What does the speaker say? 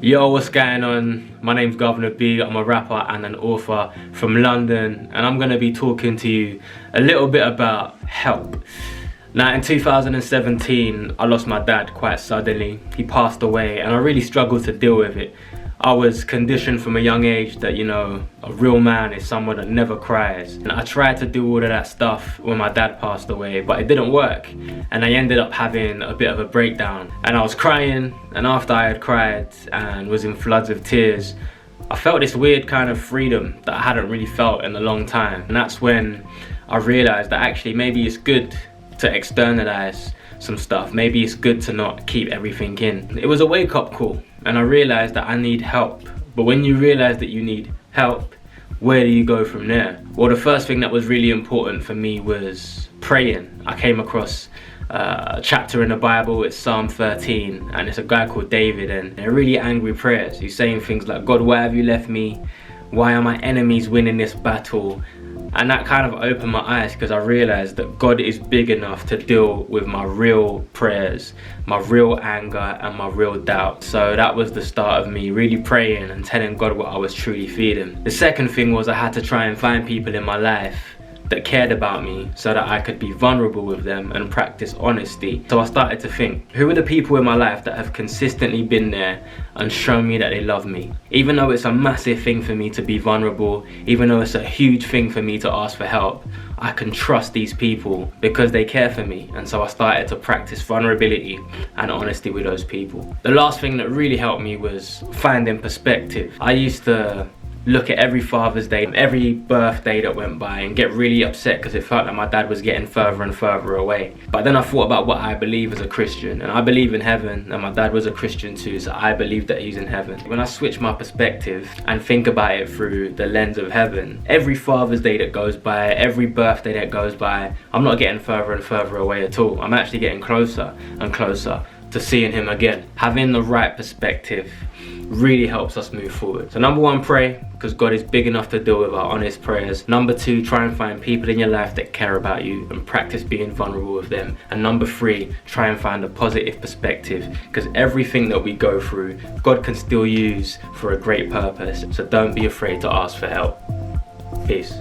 Yo, what's going on? My name's Guvna B. I'm a rapper and an author from London, and I'm gonna be talking to you a little bit about help. Now, in 2017, I lost my dad quite suddenly. He passed away, and I really struggled to deal with it. I was conditioned from a young age that, a real man is someone that never cries. And I tried to do all of that stuff when my dad passed away, but it didn't work. And I ended up having a bit of a breakdown. And I was crying, and after I had cried and was in floods of tears, I felt this weird kind of freedom that I hadn't really felt in a long time. And that's when I realized that actually maybe it's good to externalize some stuff. Maybe it's good to not keep everything in. It was a wake-up call, and I realized that I need help. But when you realize that you need help, where do you go from there? Well, the first thing that was really important for me was praying. I came across a chapter in the Bible. It's Psalm 13, and it's a guy called David, and they're really angry prayers. He's saying things like, God, why have you left me? Why are my enemies winning this battle? And that kind of opened my eyes, because I realized that God is big enough to deal with my real prayers, my real anger and my real doubt. So that was the start of me really praying and telling God what I was truly feeling. The second thing was I had to try and find people in my life that cared about me so that I could be vulnerable with them and practice honesty. So I started to think, who are the people in my life that have consistently been there and shown me that they love me? Even though it's a massive thing for me to be vulnerable, even though it's a huge thing for me to ask for help, I can trust these people because they care for me. And so I started to practice vulnerability and honesty with those people. The last thing that really helped me was finding perspective. I used to look at every Father's Day, every birthday that went by, and get really upset because it felt like my dad was getting further and further away. But then I thought about what I believe as a Christian, and I believe in heaven, and my dad was a Christian too, so I believe that he's in heaven. When I switch my perspective and think about it through the lens of heaven, every Father's Day that goes by, every birthday that goes by, I'm not getting further and further away at all. I'm actually getting closer and closer to seeing him again. Having the right perspective really helps us move forward. So number one, pray, because God is big enough to deal with our honest prayers. Number two, try and find people in your life that care about you and practice being vulnerable with them. And number three, try and find a positive perspective, because everything that we go through, God can still use for a great purpose. So don't be afraid to ask for help. Peace.